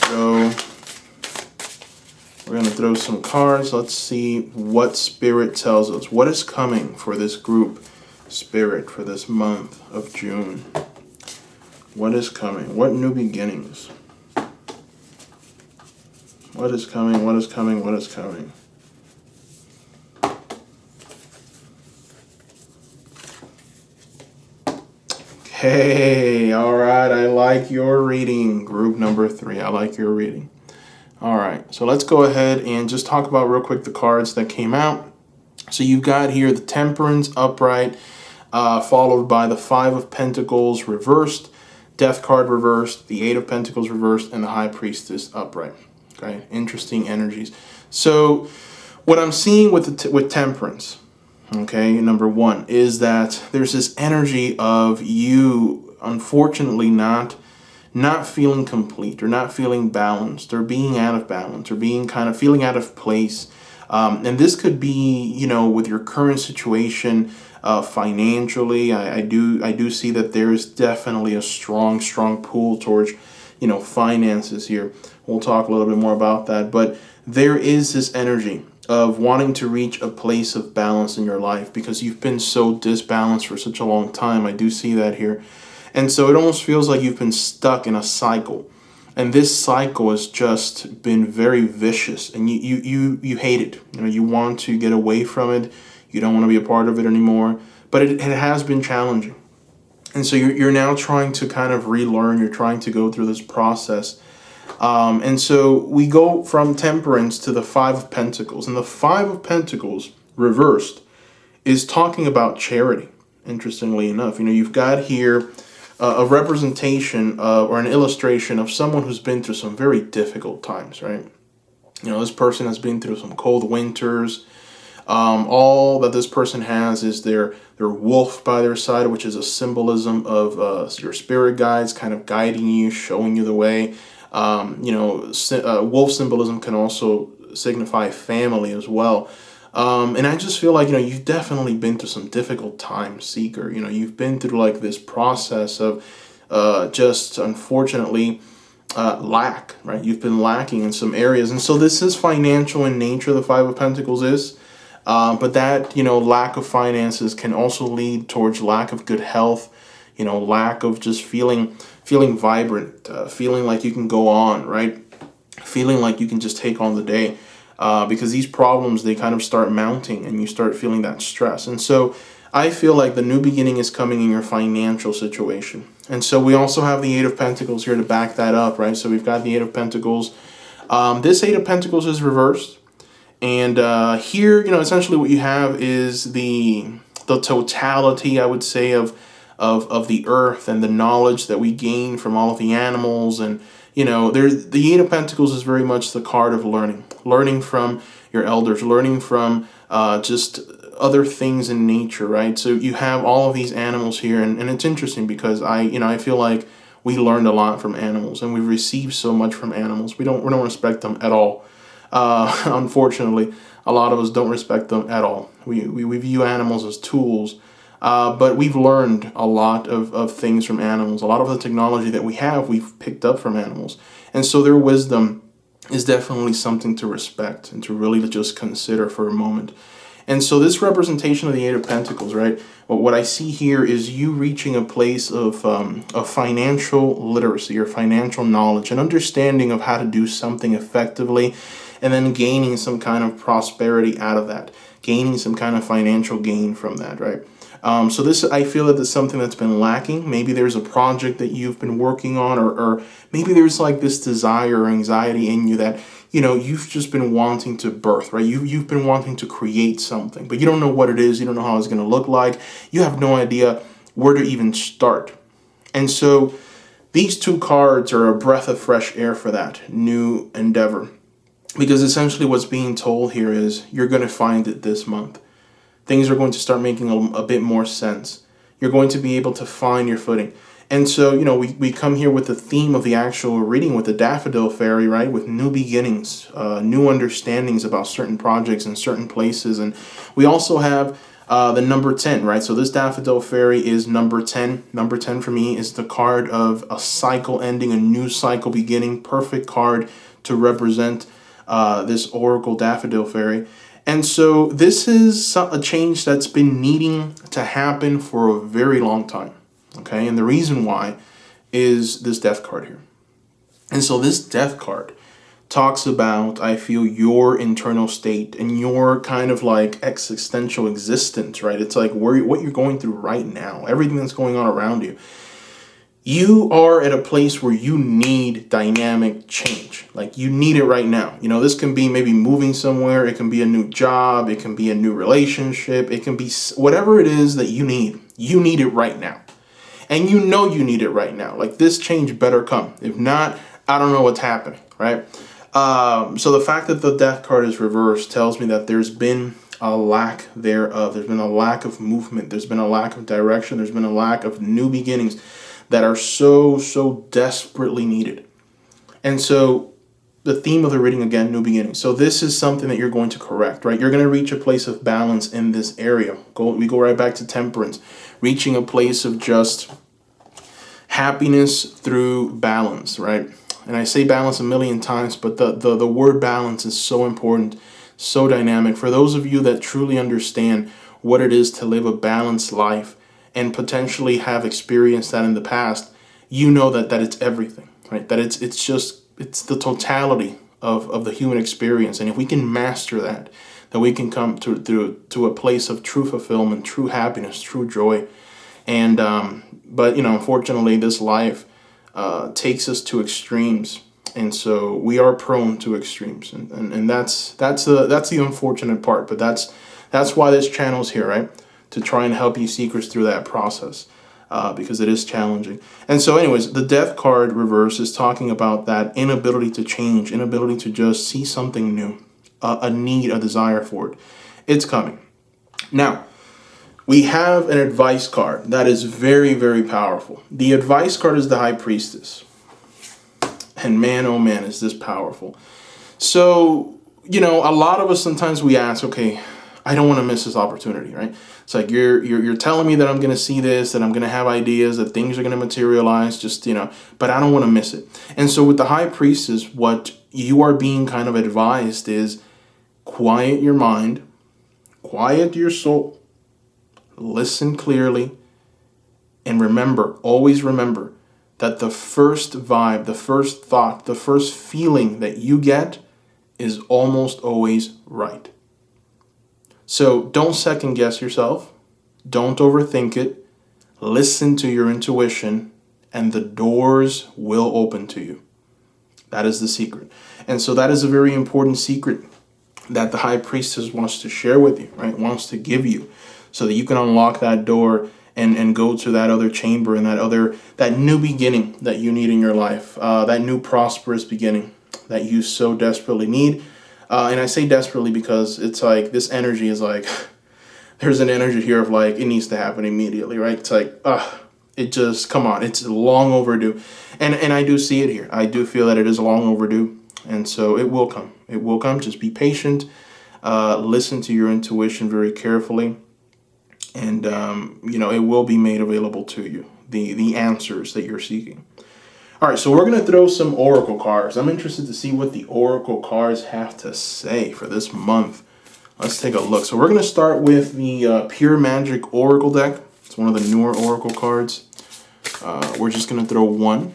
throw some cards. Let's see what Spirit tells us. What is coming for this group, Spirit, for this month of June? What is coming? What new beginnings? What is coming? What is coming? What is coming? Okay, all right. I like your reading, group number 3. I like your reading. All right, so let's go ahead and just talk about real quick the cards that came out. So you've got here the Temperance upright, followed by the 5 of Pentacles reversed, Death card reversed, the 8 of Pentacles reversed, and the High Priestess upright. Okay, interesting energies. So what I'm seeing with Temperance, okay, number 1, is that there's this energy of you, unfortunately, not feeling complete, or not feeling balanced, or being out of balance, or being kind of feeling out of place. And this could be, with your current situation financially. I do see that there is definitely a strong pull towards, finances here. We'll talk a little bit more about that. But there is this energy of wanting to reach a place of balance in your life because you've been so disbalanced for such a long time. I do see that here. And so it almost feels like you've been stuck in a cycle. And this cycle has just been very vicious, and you hate it. You want to get away from it. You don't want to be a part of it anymore. But it has been challenging. And so you're now trying to kind of relearn. You're trying to go through this process. And so we go from Temperance to the 5 of Pentacles. And the 5 of Pentacles reversed is talking about charity, interestingly enough. You've got here a representation or an illustration of someone who's been through some very difficult times, right? This person has been through some cold winters. All that this person has is their wolf by their side, which is a symbolism of your spirit guides kind of guiding you, showing you the way. Wolf symbolism can also signify family as well. And I just feel like, you've definitely been through some difficult times, Seeker. You've been through like this process of just unfortunately lack, right? You've been lacking in some areas. And so this is financial in nature, the 5 of Pentacles is. But that, lack of finances can also lead towards lack of good health, lack of just feeling vibrant, feeling like you can go on, right? Feeling like you can just take on the day. Because these problems, they kind of start mounting and you start feeling that stress. And so I feel like the new beginning is coming in your financial situation. And so we also have the 8 of Pentacles here to back that up, right? So we've got the 8 of Pentacles. This 8 of Pentacles is reversed. And here, essentially what you have is the totality, I would say, of the earth and the knowledge that we gain from all of the animals. And the 8 of Pentacles is very much the card of learning from your elders, learning from just other things in nature, right? So you have all of these animals here, and it's interesting because I feel like we learned a lot from animals, and we've received so much from animals. We don't respect them at all. Unfortunately, a lot of us don't respect them at all. We view animals as tools. But we've learned a lot of things from animals. A lot of the technology that we have, we've picked up from animals. And so their wisdom is definitely something to respect and to really just consider for a moment. And so this representation of the 8 of Pentacles, right? Well, what I see here is you reaching a place of financial literacy or financial knowledge, an understanding of how to do something effectively, and then gaining some kind of prosperity out of that, gaining some kind of financial gain from that, right? So this, I feel that it's something that's been lacking. Maybe there's a project that you've been working on, or maybe there's like this desire or anxiety in you that, you've just been wanting to birth, right? You've been wanting to create something, but you don't know what it is. You don't know how it's going to look like. You have no idea where to even start. And so These two cards are a breath of fresh air for that new endeavor. Because essentially what's being told here is you're going to find it this month. Things are going to start making a bit more sense. You're going to be able to find your footing. And so, we come here with the theme of the actual reading with the Daffodil Fairy, right? With new beginnings, new understandings about certain projects and certain places. And we also have the number 10, right? So this Daffodil Fairy is number 10. Number 10 for me is the card of a cycle ending, a new cycle beginning. Perfect card to represent this Oracle Daffodil Fairy. And so this is a change that's been needing to happen for a very long time. Okay, and the reason why is this Death card here. And so this Death card talks about, I feel, your internal state and your kind of like existential existence, right? It's like what you're going through right now, everything that's going on around you. You are at a place where you need dynamic change. Like you need it right now. This can be maybe moving somewhere. It can be a new job. It can be a new relationship. It can be whatever it is that you need. You need it right now. And you need it right now. Like this change better come. If not, I don't know what's happening, right? So the fact that the Death card is reversed tells me that there's been a lack thereof. There's been a lack of movement. There's been a lack of direction. There's been a lack of new beginnings that are so desperately needed. And so the theme of the reading, again, new beginnings. So this is something that you're going to correct, right? You're going to reach a place of balance in this area. We go right back to temperance, reaching a place of just happiness through balance, right? And I say balance a million times, but the word balance is so important, so dynamic. For those of you that truly understand what it is to live a balanced life and potentially have experienced that in the past, that it's everything, right? That it's the totality of the human experience. And if we can master that we can come to a place of true fulfillment, true happiness, true joy. And but unfortunately, this life takes us to extremes, and so we are prone to extremes, and that's the unfortunate part. But that's why this channel's here, right? To try and help you seekers through that process, because it is challenging. And so anyways, the Death card reverse is talking about that inability to change, inability to just see something new, a need, a desire for it. It's coming. Now, we have an advice card that is very, very powerful. The advice card is the High Priestess. And man, oh man, is this powerful. So, a lot of us sometimes we ask, okay, I don't want to miss this opportunity, right? It's like you're telling me that I'm going to see this, that I'm going to have ideas, that things are going to materialize, but I don't want to miss it. And so with the High Priestess, what you are being kind of advised is quiet your mind, quiet your soul, listen clearly, and always remember that the first vibe, the first thought, the first feeling that you get is almost always right. So don't second guess yourself. Don't overthink it. Listen to your intuition, and the doors will open to you. That is the secret. And so that is a very important secret that the High Priestess wants to share with you, right? Wants to give you, so that you can unlock that door and go to that other chamber and that new beginning that you need in your life, that new prosperous beginning that you so desperately need. And I say desperately because it's like this energy is like, there's an energy here of like, it needs to happen immediately, right? It's like, come on, it's long overdue. And I do see it here. I do feel that it is long overdue. And so it will come. It will come. Just be patient. Listen to your intuition very carefully. And, it will be made available to you, the answers that you're seeking. All right, so we're going to throw some Oracle cards. I'm interested to see what the Oracle cards have to say for this month. Let's take a look. So we're going to start with the Pure Magic Oracle deck. It's one of the newer Oracle cards. We're just going to throw one.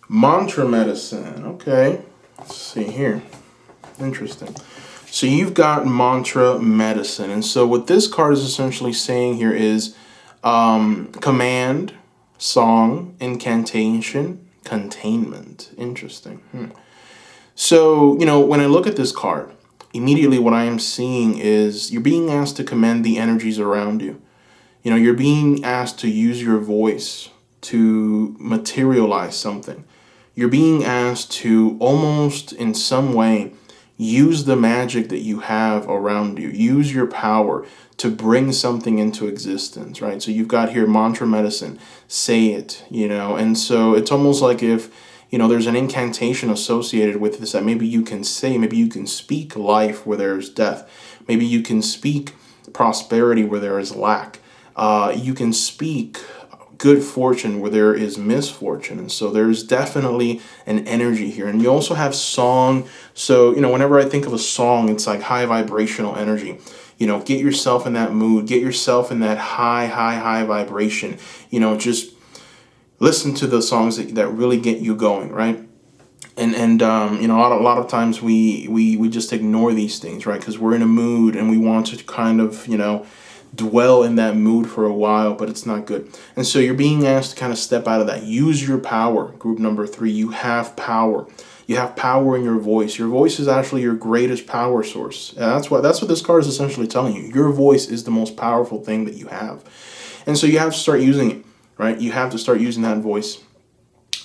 Mantra Medicine. Okay, let's see here. Interesting. So you've got Mantra Medicine. And so what this card is essentially saying here is command, song, incantation, containment. Interesting. So, when I look at this card, immediately what I am seeing is you're being asked to command the energies around you. You're being asked to use your voice to materialize something. You're being asked to almost in some way use the magic that you have around you. Use your power to bring something into existence, right? So you've got here mantra medicine, say it, and so it's almost like if, there's an incantation associated with this that maybe you can say, maybe you can speak life where there is death. Maybe you can speak prosperity where there is lack. You can speak good fortune where there is misfortune. And so there's definitely an energy here. And you also have song. So, whenever I think of a song, it's like high vibrational energy. Get yourself in that mood, get yourself in that high vibration. Just listen to the songs that really get you going, right? And a lot of times we just ignore these things, right? Because we're in a mood and we want to kind of, dwell in that mood for a while, but it's not good. And so you're being asked to kind of step out of that. Use your power. Group number 3, you have power. You have power in your voice. Your voice is actually your greatest power source. And that's what this card is essentially telling you. Your voice is the most powerful thing that you have. And so you have to start using it, right? You have to start using that voice.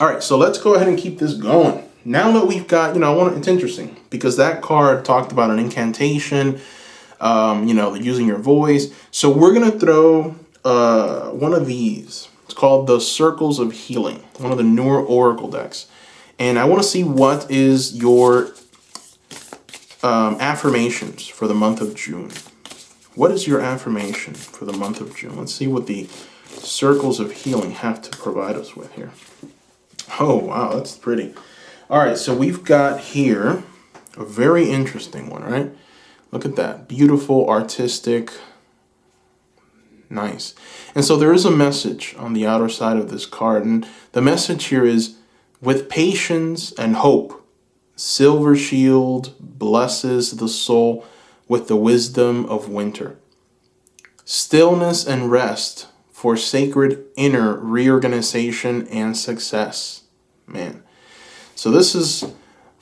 All right, so let's go ahead and keep this going. Now that we've got, it's interesting because that card talked about an incantation, using your voice. So we're going to throw one of these. It's called the Circles of Healing, one of the newer Oracle decks. And I want to see what is your affirmations for the month of June. What is your affirmation for the month of June? Let's see what the Circles of Healing have to provide us with here. Oh, wow, that's pretty. All right, so we've got here a very interesting one, right? Look at that. Beautiful, artistic, nice. And so there is a message on the outer side of this card. And the message here is, with patience and hope, Silver Shield blesses the soul with the wisdom of winter. Stillness and rest for sacred inner reorganization and success. Man. So this is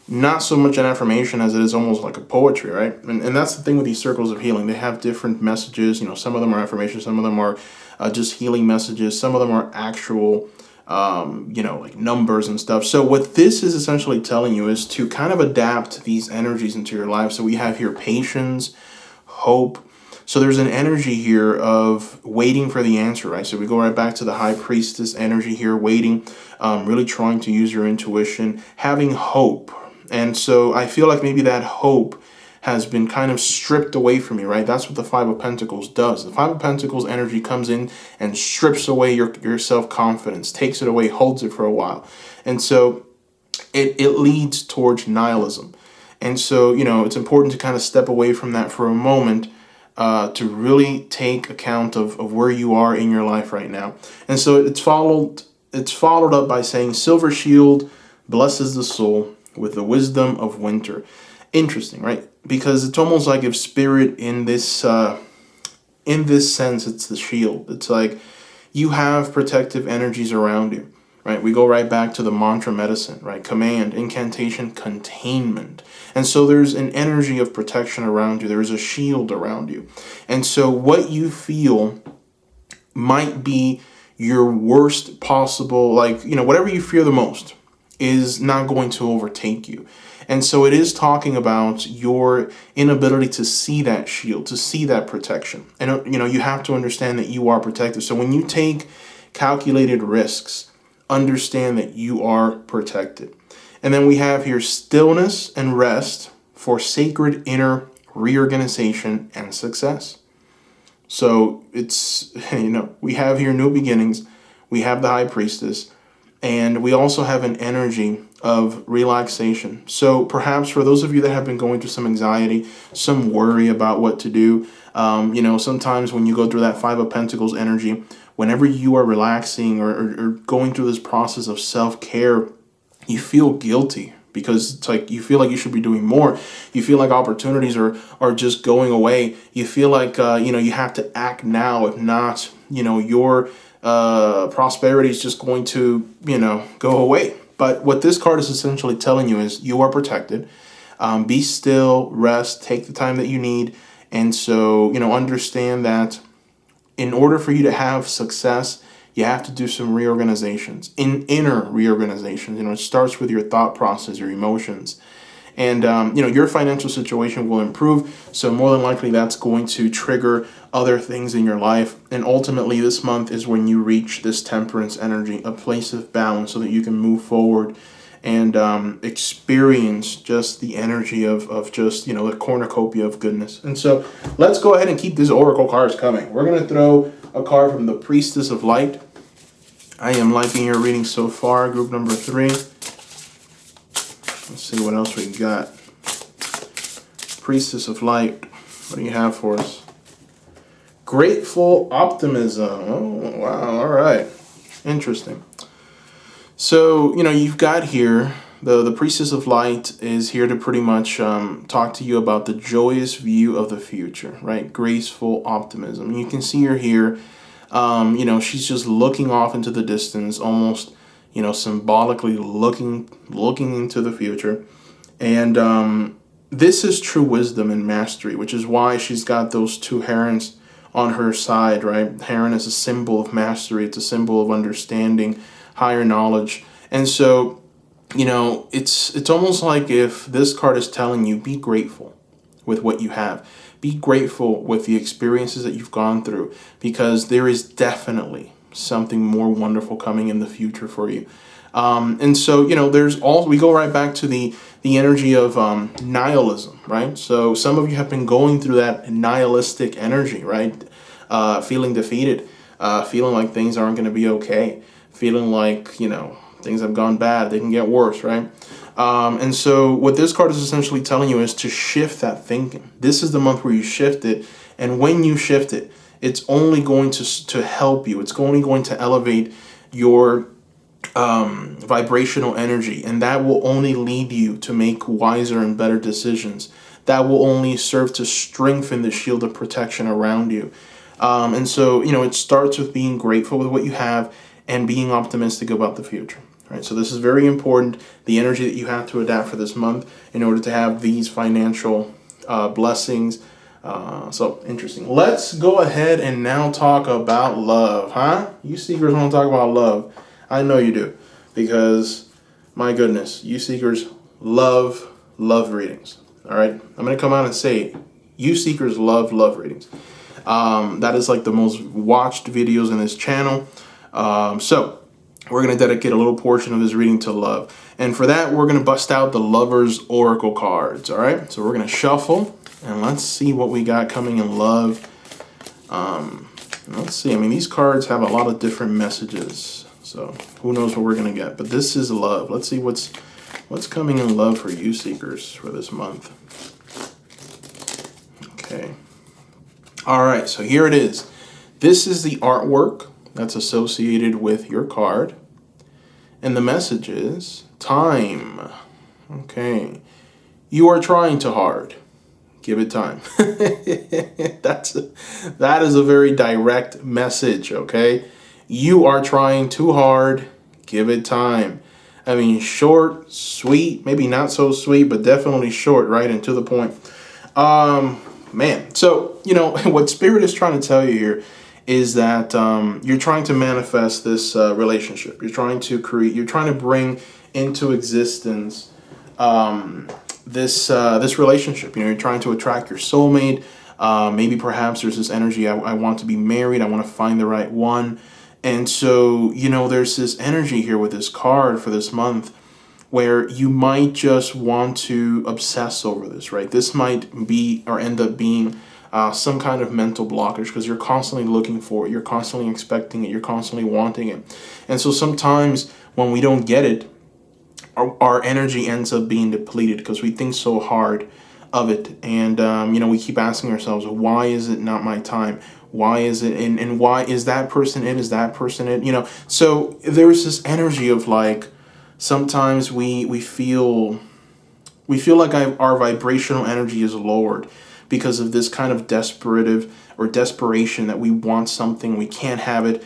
not so much an affirmation as it is almost like a poetry, right? And that's the thing with these Circles of Healing. They have different messages. Some of them are affirmations. Some of them are just healing messages. Some of them are actual, like numbers and stuff. So what this is essentially telling you is to kind of adapt these energies into your life. So we have here patience, hope. So there's an energy here of waiting for the answer, right? So we go right back to the High Priestess energy here, waiting, really trying to use your intuition, having hope. And so I feel like maybe that hope has been kind of stripped away from you, right? That's what the Five of Pentacles does. The Five of Pentacles energy comes in and strips away your self-confidence, takes it away, holds it for a while. And so it leads towards nihilism. And so, it's important to kind of step away from that for a moment to really take account of where you are in your life right now. And so it's followed up by saying, Silver Shield blesses the soul with the wisdom of winter. Interesting, right? Because it's almost like if spirit in this sense, it's the shield. It's like you have protective energies around you, right? We go right back to the mantra medicine, right? Command, incantation, containment. And so there's an energy of protection around you. There's a shield around you. And so what you feel might be your worst possible, whatever you fear the most is not going to overtake you. And so it is talking about your inability to see that shield, to see that protection. And, you have to understand that you are protected. So when you take calculated risks, understand that you are protected. And then we have here stillness and rest for sacred inner reorganization and success. So it's, we have here new beginnings. We have the High Priestess. And we also have an energy of relaxation. So perhaps for those of you that have been going through some anxiety, some worry about what to do, sometimes when you go through that Five of Pentacles energy, whenever you are relaxing or going through this process of self-care, you feel guilty because it's like you feel like you should be doing more. You feel like opportunities are just going away. You feel like, you have to act now. If not, your prosperity is just going to, go away. But what this card is essentially telling you is you are protected. Be still, rest, take the time that you need. And so, understand that in order for you to have success, you have to do some reorganizations, inner reorganizations. It starts with your thought process, your emotions. And, your financial situation will improve. So more than likely, that's going to trigger other things in your life. And ultimately, this month is when you reach this temperance energy, a place of balance, so that you can move forward and experience just the energy of just, the cornucopia of goodness. And so let's go ahead and keep these oracle cards coming. We're going to throw a card from the Priestess of Light. I am liking your reading so far, group number 3. Let's see what else we got. Priestess of Light. What do you have for us? Grateful optimism. Oh, wow. All right. Interesting. So, you've got here, the Priestess of Light is here to pretty much talk to you about the joyous view of the future, right? Graceful optimism. You can see her here. She's just looking off into the distance, almost symbolically looking into the future. And this is true wisdom and mastery, which is why she's got those 2 herons on her side, right? Heron is a symbol of mastery. It's a symbol of understanding, higher knowledge. And so, it's almost like if this card is telling you, be grateful with what you have. Be grateful with the experiences that you've gone through, because there is definitely something more wonderful coming in the future for you. And so, we go right back to the energy of nihilism, right? So some of you have been going through that nihilistic energy, right? Feeling defeated, feeling like things aren't going to be okay, feeling like, things have gone bad, they can get worse, right? And so what this card is essentially telling you is to shift that thinking. This is the month where you shift it. And when you shift it, it's only going to help you. It's only going to elevate your vibrational energy. And that will only lead you to make wiser and better decisions. That will only serve to strengthen the shield of protection around you. And so, it starts with being grateful with what you have and being optimistic about the future. Right, so this is very important, the energy that you have to adapt for this month in order to have these financial blessings. So interesting. Let's go ahead and now talk about love, huh? You seekers want to talk about love. I know you do, because my goodness, you seekers love readings. All right, I'm going to come out and say it. You seekers love readings. That is like the most watched videos in this channel. So we're going to dedicate a little portion of this reading to love. And for that, we're going to bust out the Lover's Oracle cards, all right? So we're going to shuffle, and let's see what we got coming in love. Let's see. These cards have a lot of different messages, so who knows what we're going to get. But this is love. Let's see what's coming in love for you seekers for this month. Okay. All right, so here it is. This is the artwork that's associated with your card. And the message is time. Okay. You are trying too hard. Give it time. That is a very direct message, okay? You are trying too hard. Give it time. Short, sweet, maybe not so sweet, but definitely short, right? And to the point. Man, so, what Spirit is trying to tell you here is that you're trying to manifest this relationship. You're trying to bring into existence this relationship. You're trying to attract your soulmate. Maybe perhaps there's this energy, I want to be married, I want to find the right one. And so, there's this energy here with this card for this month where you might just want to obsess over this, right? This might be or end up being some kind of mental blockage, because you're constantly looking for it, you're constantly expecting it, you're constantly wanting it. And so sometimes when we don't get it, our energy ends up being depleted because we think so hard of it. And, we keep asking ourselves, why is it not my time? Why is it, and why is that person it? Is that person it? So there's this energy of like, sometimes we feel like our vibrational energy is lowered because of this kind of desperation that we want something, we can't have it.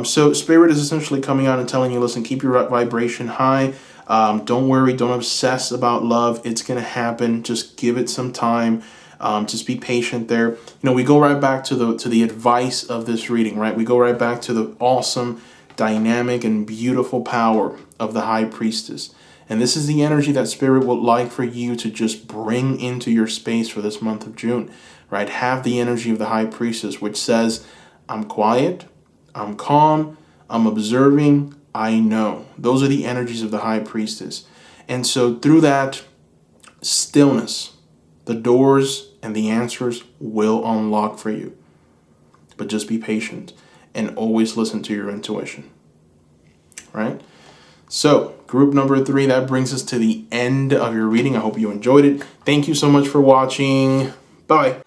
So Spirit is essentially coming out and telling you, listen, keep your vibration high. Don't worry, don't obsess about love. It's going to happen. Just give it some time. Just be patient there. You know, we go right back to the advice of this reading, right? We go right back to the awesome, dynamic, and beautiful power of the High Priestess. And this is the energy that Spirit would like for you to just bring into your space for this month of June, right? Have the energy of the High Priestess, which says, I'm quiet, I'm calm, I'm observing, I know. Those are the energies of the High Priestess. And so through that stillness, the doors and the answers will unlock for you. But just be patient and always listen to your intuition, right? So, group number 3, that brings us to the end of your reading. I hope you enjoyed it. Thank you so much for watching. Bye.